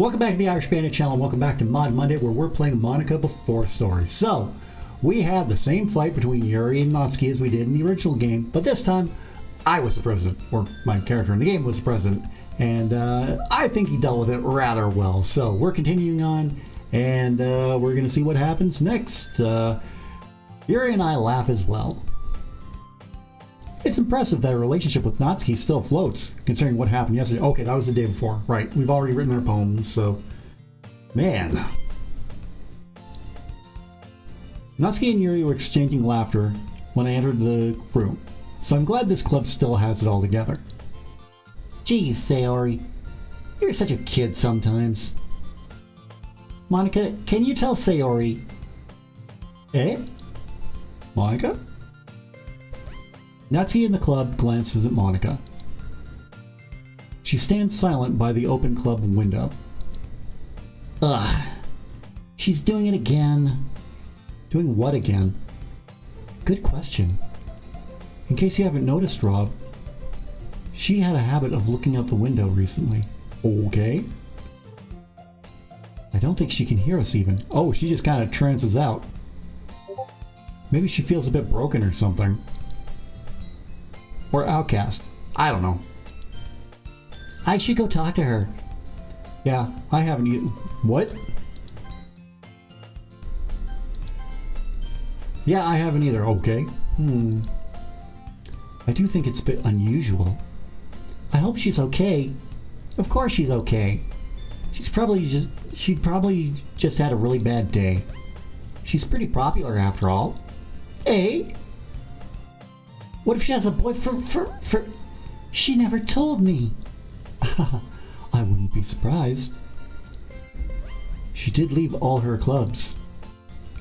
Welcome back to the Irish Bandit channel. Welcome back to Mod Monday, where we're playing Monika Before Story. So, we had the same fight between Yuri and Natsuki as we did in the original game, but this time, I was the president, or my character in the game was the president, and I think he dealt with it rather well. So, we're continuing on, and we're going to see what happens next. Yuri and I laugh as well. It's impressive that a relationship with Natsuki still floats, considering what happened yesterday. Okay, that was the day before. Right, we've already written our poems, so... Man. Natsuki and Yuri were exchanging laughter when I entered the room, so I'm glad this club still has it all together. Geez, Sayori, you're such a kid sometimes. Monika, can you tell Sayori... Eh? Monika? Natsuki in the club glances at Monika. She stands silent by the open club window. Ugh. She's doing it again. Doing what again? Good question. In case you haven't noticed, Rob, she had a habit of looking out the window recently. Okay. I don't think she can hear us even. Oh, she just kind of trances out. Maybe she feels a bit broken or something. Or outcast. I don't know. I should go talk to her. Yeah, I haven't either. What? Yeah, I haven't either. Okay. I do think it's a bit unusual. I hope she's okay. Of course she's okay. She probably just had a really bad day. She's pretty popular after all. Eh? What if she has a boyfriend for... She never told me. I wouldn't be surprised. She did leave all her clubs.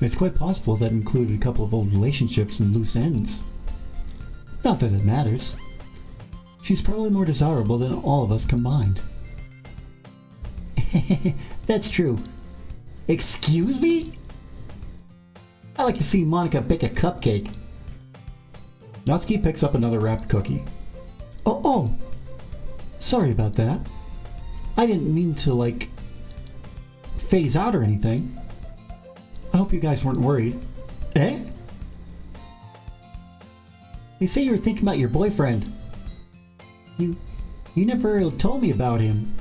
It's quite possible that included a couple of old relationships and loose ends. Not that it matters. She's probably more desirable than all of us combined. That's true. Excuse me? I like to see Monika bake a cupcake. Natsuki picks up another wrapped cookie. Oh! Sorry about that. I didn't mean to, phase out or anything. I hope you guys weren't worried. Eh? They say you were thinking about your boyfriend. You never told me about him.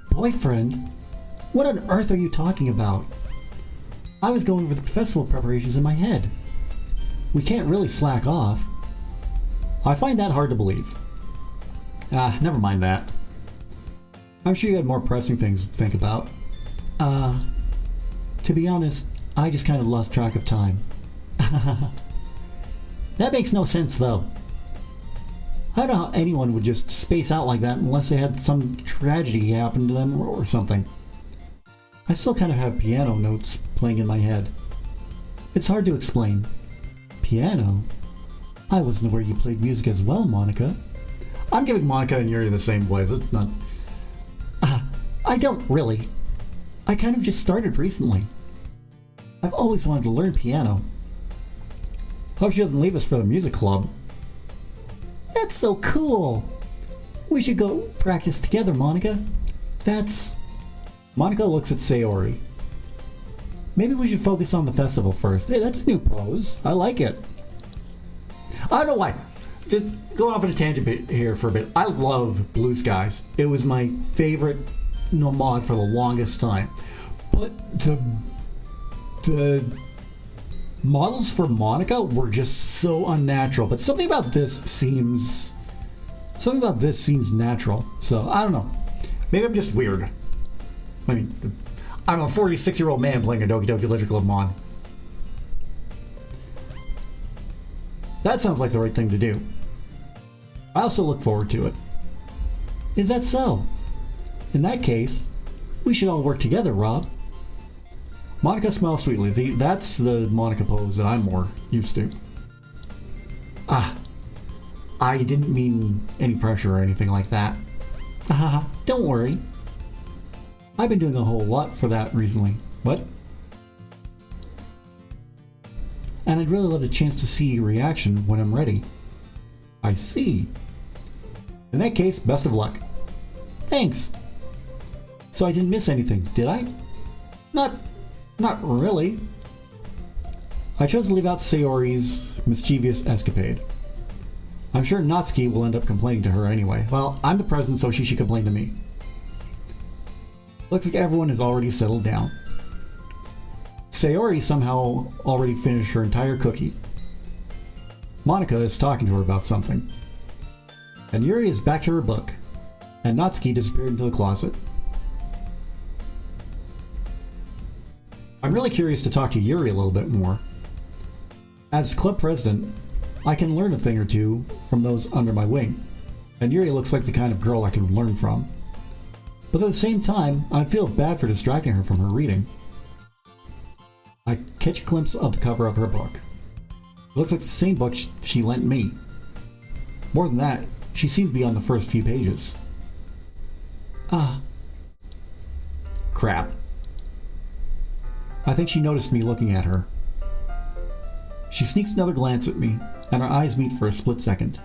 Boyfriend? What on earth are you talking about? I was going over the festival preparations in my head. We can't really slack off. I find that hard to believe. Never mind that. I'm sure you had more pressing things to think about. To be honest, I just kind of lost track of time. That makes no sense, though. I don't know how anyone would just space out like that unless they had some tragedy happen to them or something. I still kind of have piano notes playing in my head. It's hard to explain. Piano? I wasn't aware you played music as well, Monika. I'm giving Monika and Yuri the same voice. It's not... I don't really. I kind of just started recently. I've always wanted to learn piano. Hope she doesn't leave us for the music club. That's so cool. We should go practice together, Monika. That's... Monika looks at Sayori. Maybe we should focus on the festival first. Hey, that's a new pose. I like it. I don't know why. Just going off on a tangent here for a bit. I love Blue Skies. It was my favorite mod for the longest time. But the models for Monika were just so unnatural. But something about this seems natural. So I don't know. Maybe I'm just weird. I mean, I'm a 46-year-old man playing a Doki Doki Literature Club mod. That sounds like the right thing to do. I also look forward to it. Is that so? In that case, we should all work together, Rob. Monika smiles sweetly. That's the Monika pose that I'm more used to. I didn't mean any pressure or anything like that. Don't worry. I've been doing a whole lot for that recently. What? And I'd really love the chance to see your reaction when I'm ready. I see. In that case, best of luck. Thanks. So I didn't miss anything, did I? Not really. I chose to leave out Sayori's mischievous escapade. I'm sure Natsuki will end up complaining to her anyway. Well, I'm the president, so she should complain to me. Looks like everyone has already settled down. Sayori somehow already finished her entire cookie. Monika is talking to her about something. And Yuri is back to her book. And Natsuki disappeared into the closet. I'm really curious to talk to Yuri a little bit more. As club president, I can learn a thing or two from those under my wing, and Yuri looks like the kind of girl I can learn from. But at the same time, I feel bad for distracting her from her reading. I catch a glimpse of the cover of her book. It looks like the same book she lent me. More than that, she seemed to be on the first few pages. Crap. I think she noticed me looking at her. She sneaks another glance at me, and our eyes meet for a split second.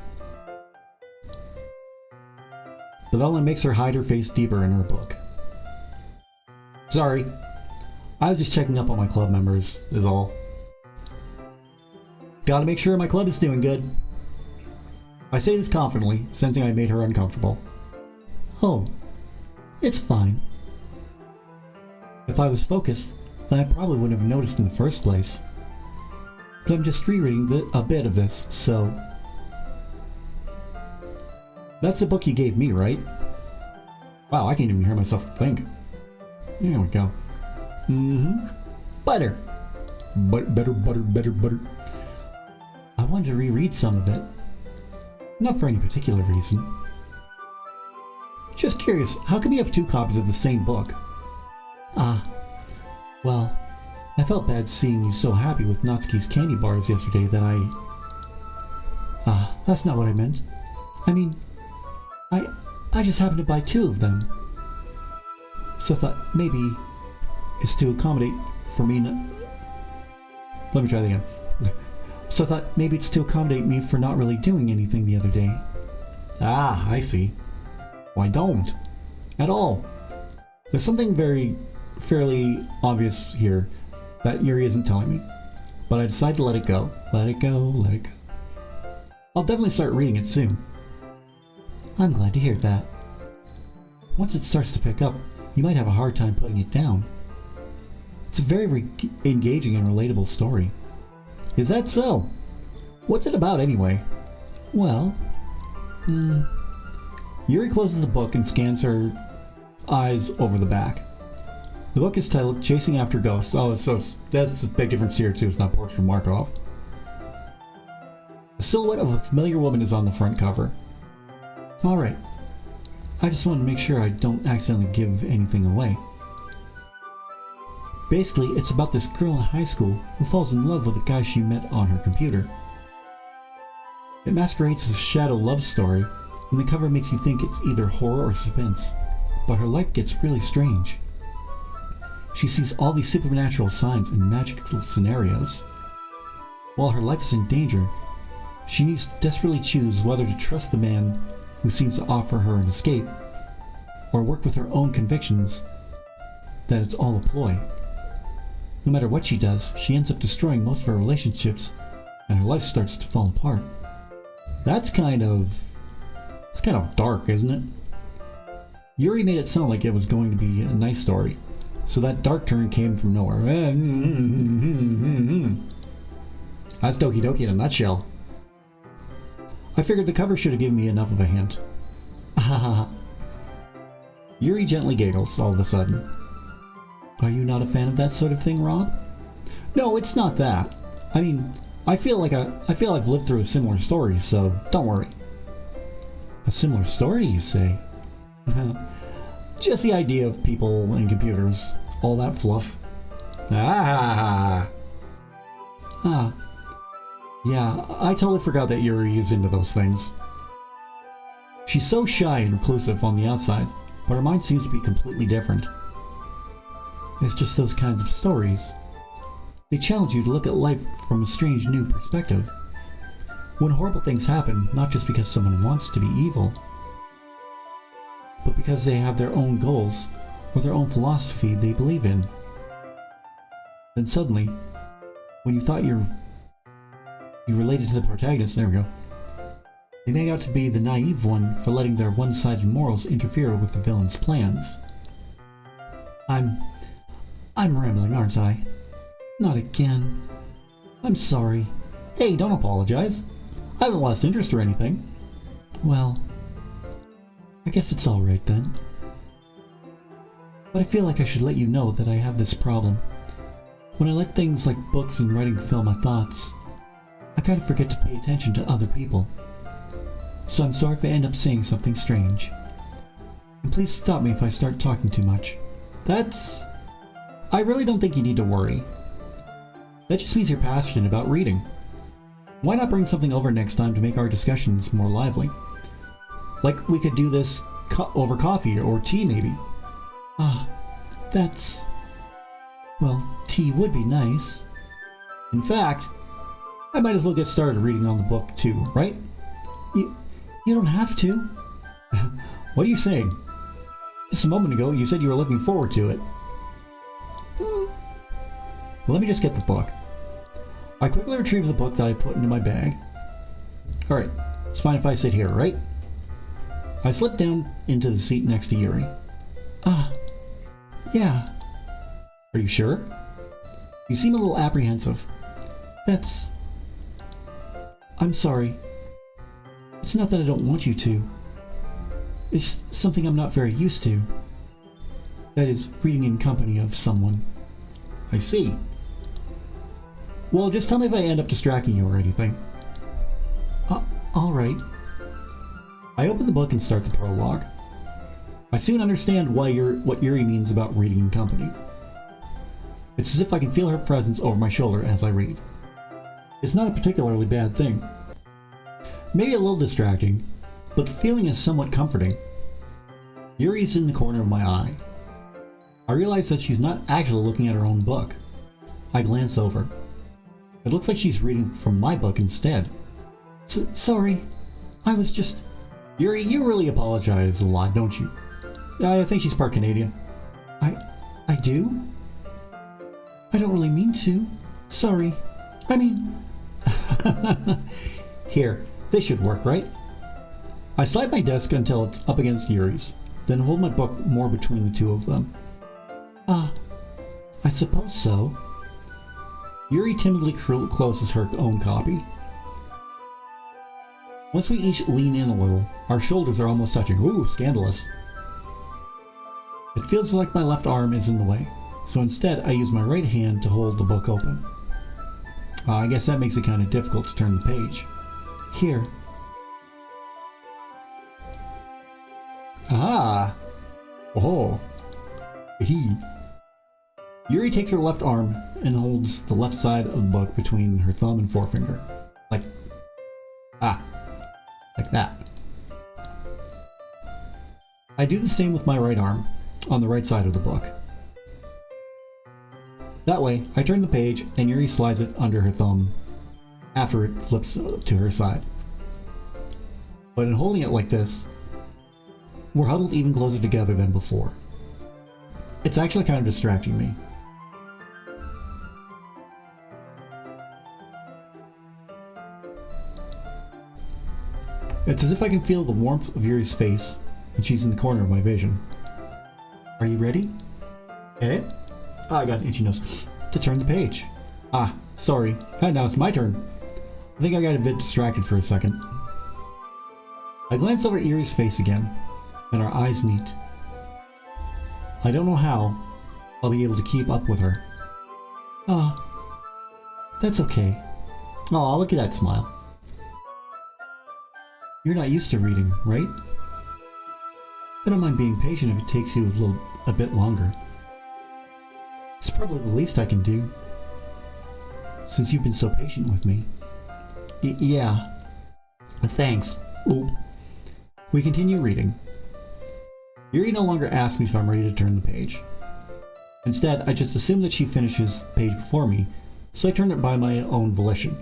But that only makes her hide her face deeper in her book. Sorry. I was just checking up on my club members, is all. Gotta make sure my club is doing good. I say this confidently, sensing I made her uncomfortable. Oh, it's fine. If I was focused, then I probably wouldn't have noticed in the first place. But I'm just rereading a bit of this, so... That's the book you gave me, right? Wow, I can't even hear myself think. There we go. Butter! Butter. I wanted to reread some of it. Not for any particular reason. Just curious, how come you have two copies of the same book? Well, I felt bad seeing you so happy with Natsuki's candy bars yesterday that that's not what I meant. I mean, I just happened to buy two of them. So I thought maybe it's to accommodate for me Let me try that again. So I thought maybe it's to accommodate me for not really doing anything the other day. I see. Well, I don't. At all. There's something fairly obvious here that Yuri isn't telling me, but I decided to let it go. Let it go. I'll definitely start reading it soon. I'm glad to hear that. Once it starts to pick up, you might have a hard time putting it down. It's a very engaging and relatable story. Is that so? What's it about anyway? Well, Yuri closes the book and scans her eyes over the back. The book is titled Chasing After Ghosts. Oh, so that's a big difference here too. It's not Portrait of Markov. The silhouette of a familiar woman is on the front cover. Alright. I just wanted to make sure I don't accidentally give anything away. Basically, it's about this girl in high school who falls in love with a guy she met on her computer. It masquerades as a shadow love story, and the cover makes you think it's either horror or suspense, but her life gets really strange. She sees all these supernatural signs and magical scenarios. While her life is in danger, she needs to desperately choose whether to trust the man who seems to offer her an escape, or work with her own convictions that it's all a ploy. No matter what she does, she ends up destroying most of her relationships, and her life starts to fall apart. It's kind of dark, isn't it? Yuri made it sound like it was going to be a nice story, so that dark turn came from nowhere. That's Doki Doki in a nutshell. I figured the cover should have given me enough of a hint. Yuri gently giggles all of a sudden. Are you not a fan of that sort of thing, Rob? No, it's not that. I mean, I feel I've lived through a similar story, so don't worry. A similar story, you say? Just the idea of people and computers, all that fluff. Yeah, I totally forgot that Yuri is into those things. She's so shy and reclusive on the outside, but her mind seems to be completely different. It's just those kinds of stories. They challenge you to look at life from a strange new perspective. When horrible things happen, not just because someone wants to be evil, but because they have their own goals or their own philosophy they believe in. Then suddenly, when you thought you related to the protagonist, there we go, they make out to be the naive one for letting their one-sided morals interfere with the villain's plans. I'm rambling, aren't I? Not again. I'm sorry. Hey, don't apologize. I haven't lost interest or anything. Well, I guess it's alright then. But I feel like I should let you know that I have this problem. When I let things like books and writing fill my thoughts, I kind of forget to pay attention to other people. So I'm sorry if I end up saying something strange. And please stop me if I start talking too much. I really don't think you need to worry. That just means you're passionate about reading. Why not bring something over next time to make our discussions more lively? Like we could do this over coffee or tea maybe. Well, tea would be nice. In fact, I might as well get started reading on the book too, right? You don't have to. What are you saying? Just a moment ago, you said you were looking forward to it. Let me just get the book. I quickly retrieve the book that I put into my bag. Alright, it's fine if I sit here, right? I slip down into the seat next to Yuri. Yeah. Are you sure? You seem a little apprehensive. I'm sorry. It's not that I don't want you to. It's something I'm not very used to. That is, reading in company of someone. I see. Well, just tell me if I end up distracting you or anything. Alright. I open the book and start the prologue. I soon understand what Yuri means about reading in company. It's as if I can feel her presence over my shoulder as I read. It's not a particularly bad thing. Maybe a little distracting, but the feeling is somewhat comforting. Yuri is in the corner of my eye. I realize that she's not actually looking at her own book. I glance over. It looks like she's reading from my book instead. Sorry, I was just... Yuri, you really apologize a lot, don't you? I think she's part Canadian. I do? I don't really mean to. Sorry. I mean... Here, this should work, right? I slide my desk until it's up against Yuri's, then hold my book more between the two of them. I suppose so. Yuri timidly closes her own copy. Once we each lean in a little, our shoulders are almost touching. Ooh, scandalous. It feels like my left arm is in the way, so instead I use my right hand to hold the book open. I guess that makes it kind of difficult to turn the page. Here. Ah! Oh! Hee! Yuri takes her left arm and holds the left side of the book between her thumb and forefinger. Like that. I do the same with my right arm, on the right side of the book. That way, I turn the page and Yuri slides it under her thumb after it flips to her side. But in holding it like this, we're huddled even closer together than before. It's actually kind of distracting me. It's as if I can feel the warmth of Yuri's face, and she's in the corner of my vision. Are you ready? Eh? I got an itchy nose. To turn the page. Sorry. Now it's my turn. I think I got a bit distracted for a second. I glance over at Yuri's face again, and our eyes meet. I don't know how I'll be able to keep up with her. That's okay. Oh, look at that smile. You're not used to reading, right? I don't mind being patient if it takes you a bit longer. It's probably the least I can do, since you've been so patient with me. Yeah. Thanks. Oop. We continue reading. Yuri no longer asks me if I'm ready to turn the page. Instead, I just assume that she finishes the page before me, so I turn it by my own volition.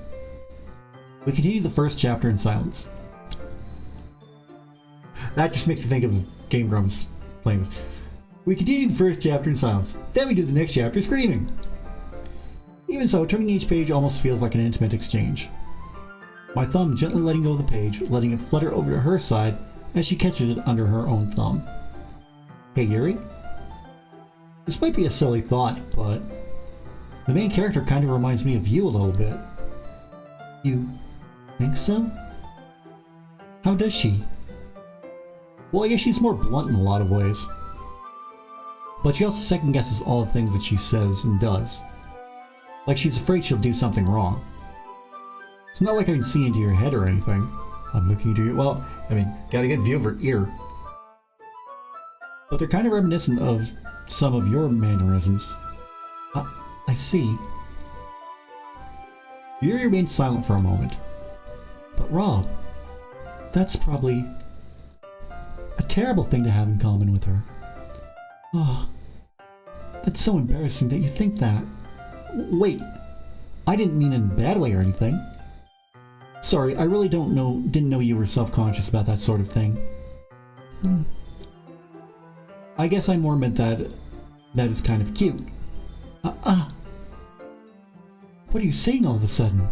We continue the first chapter in silence. That just makes me think of Game Grumps playing this. We continue the first chapter in silence. Then we do the next chapter screaming. Even so, turning each page almost feels like an intimate exchange. My thumb gently letting go of the page, letting it flutter over to her side as she catches it under her own thumb. Hey, Yuri? This might be a silly thought, but the main character kind of reminds me of you a little bit. You think so? How does she? Well, I guess she's more blunt in a lot of ways. But she also second guesses all the things that she says and does. Like she's afraid she'll do something wrong. It's not like I can see into your head or anything. I'm looking into your... Well, I mean, got a good view of her ear. But they're kind of reminiscent of some of your mannerisms. I see. Yuri remained silent for a moment. But Rob, that's probably a terrible thing to have in common with her. Oh, that's so embarrassing that you think that. Wait, I didn't mean in a bad way or anything. Sorry, I really didn't know you were self-conscious about that sort of thing. I guess I more meant that is kind of cute. What are you saying all of a sudden?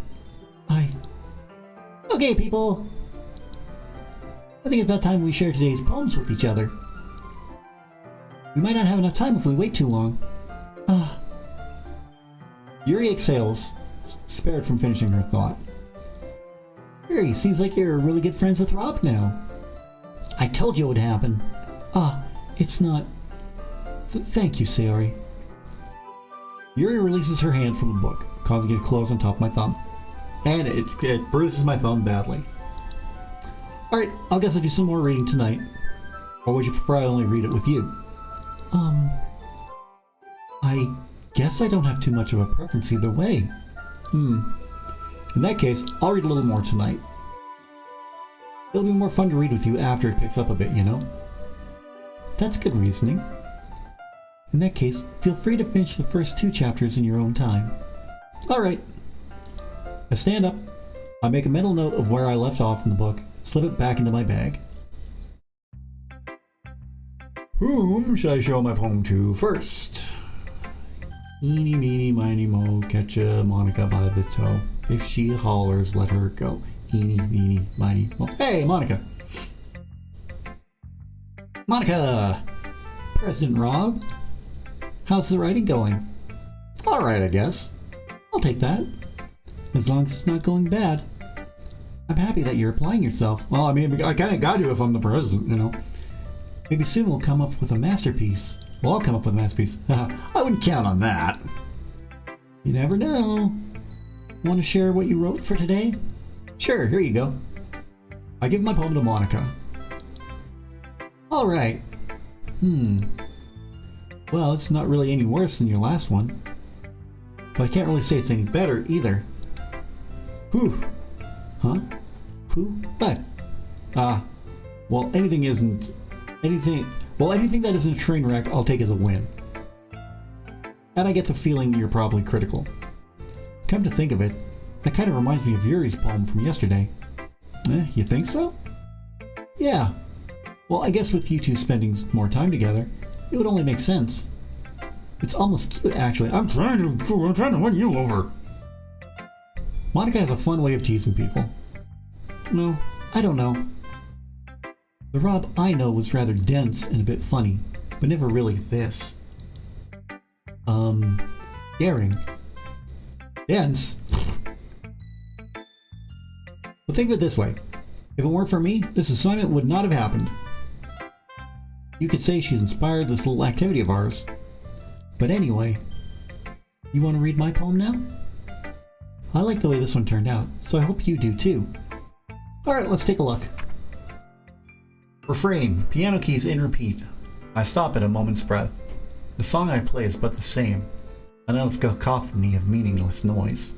Okay, people. I think it's about time we share today's poems with each other. We might not have enough time if we wait too long. Yuri exhales, spared from finishing her thought. Yuri, seems like you're really good friends with Rob now. I told you it would happen. It's not... Thank you, Sayori. Yuri releases her hand from the book, causing it to close on top of my thumb. And it bruises my thumb badly. Alright, I guess I'll do some more reading tonight. Or would you prefer I only read it with you? I guess I don't have too much of a preference either way. In that case, I'll read a little more tonight. It'll be more fun to read with you after it picks up a bit, you know? That's good reasoning. In that case, feel free to finish the first 2 chapters in your own time. Alright. I stand up, I make a mental note of where I left off in the book, slip it back into my bag. Whom should I show my poem to first? Eeny, meeny, miny, mo, catch a Monica by the toe. If she hollers, let her go. Eeny, meeny, miny, mo. Hey, Monica! Monica! President Rob? How's the writing going? Alright, I guess. I'll take that. As long as it's not going bad. I'm happy that you're applying yourself. Well, I mean, I kinda got to if I'm the president, you know. Maybe soon we'll come up with a masterpiece. Well, I'll come up with a masterpiece. I wouldn't count on that. You never know. Want to share what you wrote for today? Sure, here you go. I give my poem to Monica. Alright. Well, it's not really any worse than your last one. But I can't really say it's any better either. Whew. Huh? Who? What? Well, anything that isn't a train wreck, I'll take as a win. And I get the feeling you're probably critical. Come to think of it, that kind of reminds me of Yuri's poem from yesterday. You think so? Yeah. Well, I guess with you two spending more time together, it would only make sense. It's almost cute, actually. I'm trying to win you over. Monica has a fun way of teasing people. No, I don't know. The Rob I know was rather dense and a bit funny, but never really this. Daring. Dense. Well, think of it this way. If it weren't for me, this assignment would not have happened. You could say she's inspired this little activity of ours. But anyway, you want to read my poem now? I like the way this one turned out, so I hope you do too. Alright, let's take a look. Refrain, piano keys in repeat. I stop at a moment's breath. The song I play is but the same, an endless cacophony of meaningless noise.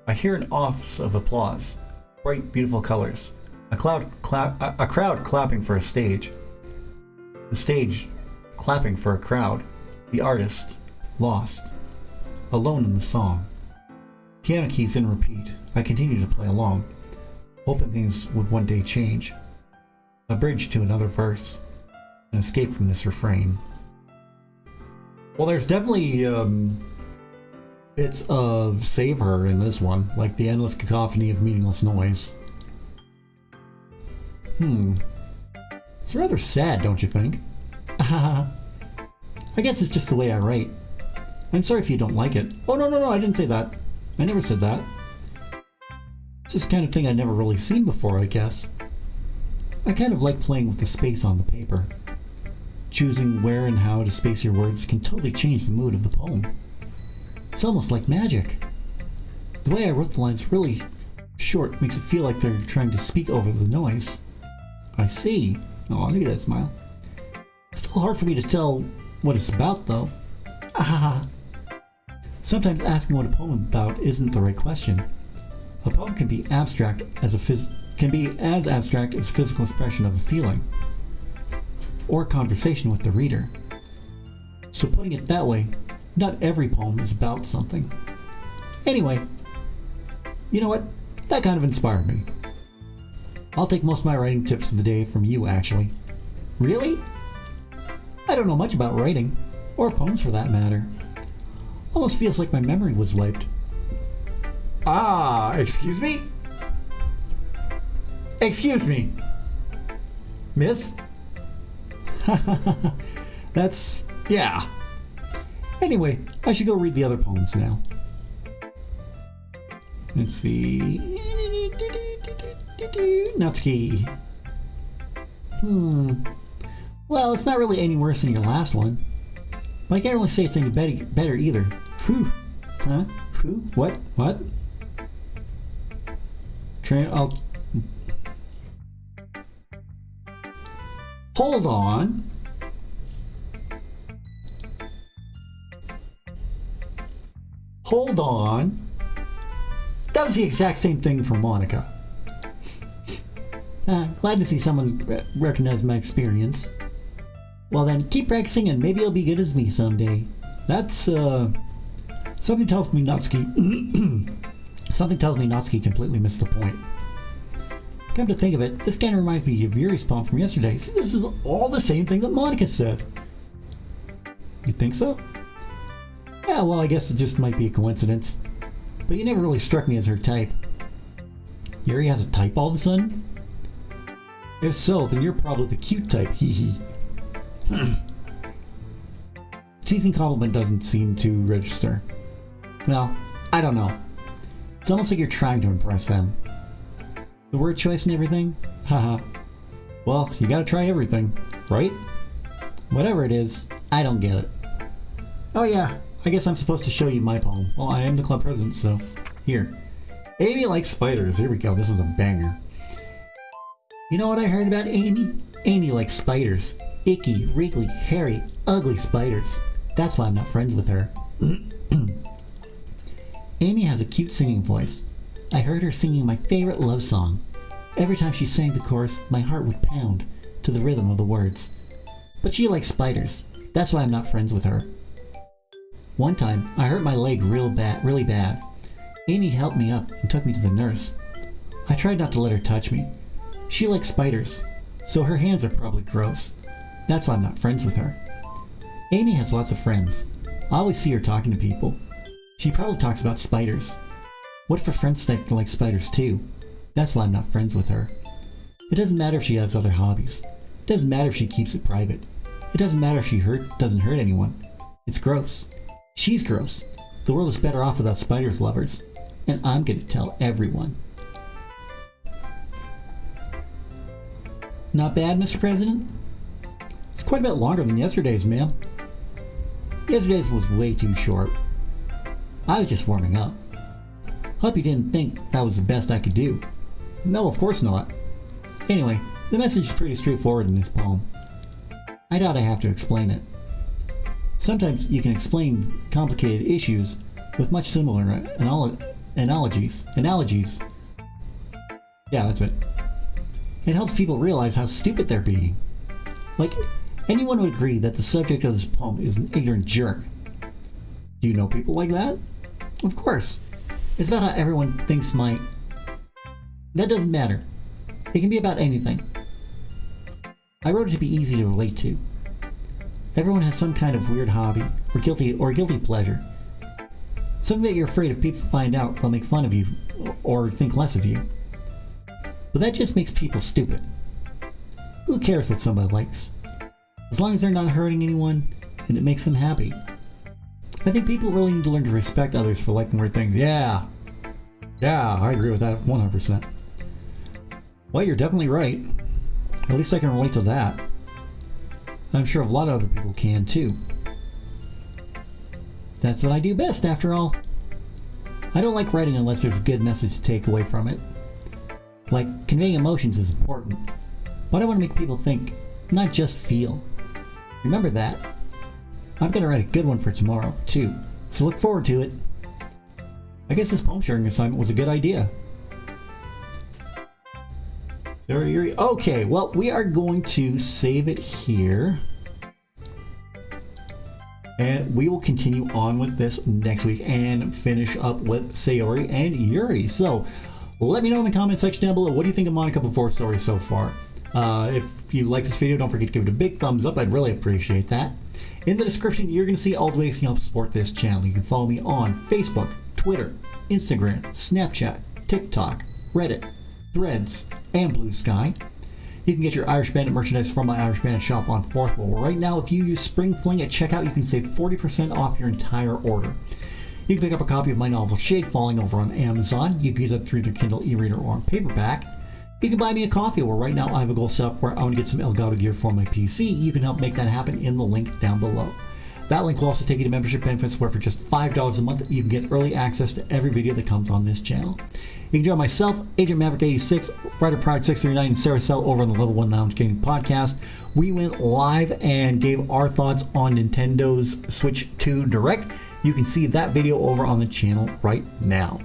I hear an office of applause, bright, beautiful colors, a crowd clapping for a stage, the stage clapping for a crowd, the artist lost, alone in the song. Piano keys in repeat. I continue to play along, hoping things would one day change. A bridge to another verse. and escape from this refrain. Well, there's definitely bits of Save Her in this one, like the endless cacophony of meaningless noise. It's rather sad, don't you think? I guess it's just the way I write. I'm sorry if you don't like it. Oh, no, I didn't say that. I never said that. It's just the kind of thing I'd never really seen before, I guess. I kind of like playing with the space on the paper. Choosing where and how to space your words can totally change the mood of the poem. It's almost like magic. The way I wrote the lines really short makes it feel like they're trying to speak over the noise. I see. Oh, look at that smile. Still hard for me to tell what it's about, though. Sometimes asking what a poem is about isn't the right question. A poem can be as abstract as a physical expression of a feeling, or a conversation with the reader. So putting it that way, not every poem is about something. Anyway, you know what? That kind of inspired me. I'll take most of my writing tips of the day from you, actually. Really? I don't know much about writing, or poems for that matter. Almost feels like my memory was wiped. Excuse me? Excuse me. Miss? Yeah. Anyway, I should go read the other poems now. Let's see. Natsuki. Well, it's not really any worse than your last one. But I can't really say it's any better either. Whew. Huh? Who? What? What? Hold on. Hold on. That was the exact same thing for Monika. Glad to see someone recognize my experience. Well then, keep practicing and maybe you'll be good as me someday. That's, something tells me Natsuki... Something tells me Natsuki completely missed the point. Come to think of it, this kind of reminds me of Yuri's poem from yesterday. So this is all the same thing that Monika said. You think so? Yeah, well, I guess it just might be a coincidence. But you never really struck me as her type. Yuri has a type all of a sudden? If so, then you're probably the cute type, hee. Teasing compliment doesn't seem to register. Well, I don't know. It's almost like you're trying to impress them. The word choice and everything? Haha. Well, you gotta try everything, right? Whatever it is, I don't get it. Oh yeah, I guess I'm supposed to show you my poem. Well, I am the club president, so here. Amy likes spiders. Here we go, this one's a banger. You know what I heard about Amy? Amy likes spiders. Icky, wriggly, hairy, ugly spiders. That's why I'm not friends with her. Amy has a cute singing voice. I heard her singing my favorite love song. Every time she sang the chorus, my heart would pound to the rhythm of the words. But she likes spiders. That's why I'm not friends with her. One time, I hurt my leg really bad. Amy helped me up and took me to the nurse. I tried not to let her touch me. She likes spiders, so her hands are probably gross. That's why I'm not friends with her. Amy has lots of friends. I always see her talking to people. She probably talks about spiders. What for friends that like spiders too? That's why I'm not friends with her. It doesn't matter if she has other hobbies. It doesn't matter if she keeps it private. It doesn't matter if she doesn't hurt anyone. It's gross. She's gross. The world is better off without spiders lovers. And I'm gonna tell everyone. Not bad, Mr. President? It's quite a bit longer than yesterday's, ma'am. Yesterday's was way too short. I was just warming up. Hope you didn't think that was the best I could do. No, of course not. Anyway, the message is pretty straightforward in this poem. I doubt I have to explain it. Sometimes you can explain complicated issues with much similar analogies. Yeah, that's it. It helps people realize how stupid they're being. Like, anyone would agree that the subject of this poem is an ignorant jerk. Do you know people like that? Of course. It's about how everyone thinks That doesn't matter. It can be about anything. I wrote it to be easy to relate to. Everyone has some kind of weird hobby or guilty pleasure. Something that you're afraid if people find out, they'll make fun of you or think less of you. But that just makes people stupid. Who cares what somebody likes? As long as they're not hurting anyone and it makes them happy. I think people really need to learn to respect others for liking weird things. Yeah, I agree with that 100%. Well, you're definitely right. At least I can relate to that. I'm sure a lot of other people can too. That's what I do best, after all. I don't like writing unless there's a good message to take away from it. Like, conveying emotions is important, but I want to make people think, not just feel. Remember that. I'm going to write a good one for tomorrow, too, so look forward to it. I guess this poem sharing assignment was a good idea. Yuri. Okay, well, we are going to save it here. And we will continue on with this next week and finish up with Sayori and Yuri. So, let me know in the comment section down below, what do you think of Monika Before story so far? If you like this video, don't forget to give it a big thumbs up. I'd really appreciate that. In the description, you're going to see all the ways you can help support this channel. You can follow me on Facebook, Twitter, Instagram, Snapchat, TikTok, Reddit, Threads, and Blue Sky. You can get your Irish Bandit merchandise from my Irish Bandit shop on Forthwell. Right now, if you use Spring Fling at checkout, you can save 40% off your entire order. You can pick up a copy of my novel Shade Falling over on Amazon. You can get it through the Kindle e-reader or on paperback. You can buy me a coffee, where right now I have a goal set up where I want to get some Elgato gear for my PC. You can help make that happen in the link down below. That link will also take you to membership benefits, where for just $5 a month, you can get early access to every video that comes on this channel. You can join myself, Agent Maverick 86, Writer Pride 639, and Sarah Cell over on the Level 1 Lounge Gaming Podcast. We went live and gave our thoughts on Nintendo's Switch 2 Direct. You can see that video over on the channel right now.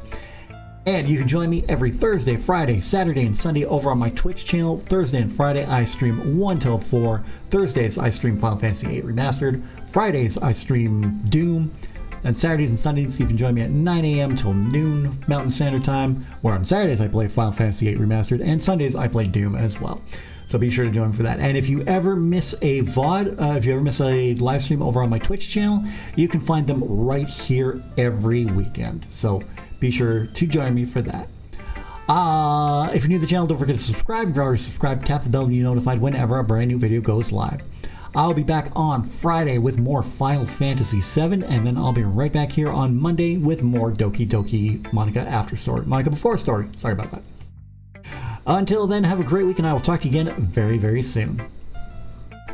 And you can join me every Thursday, Friday, Saturday, and Sunday over on my Twitch channel. Thursday and Friday, I stream 1 till 4. Thursdays, I stream Final Fantasy VIII Remastered. Fridays, I stream Doom. And Saturdays and Sundays, you can join me at 9 a.m. till noon Mountain Standard Time, where on Saturdays, I play Final Fantasy VIII Remastered, and Sundays, I play Doom as well. So be sure to join for that. And if you ever miss a VOD, if you ever miss a live stream over on my Twitch channel, you can find them right here every weekend. So be sure to join me for that. If you're new to the channel, don't forget to subscribe. If you're already subscribed, tap the bell to be notified whenever a brand new video goes live. I'll be back on Friday with more Final Fantasy VII, and then I'll be right back here on Monday with more Doki Doki Monika After Story. Monika Before Story. Sorry about that. Until then, have a great week, and I will talk to you again very, very soon.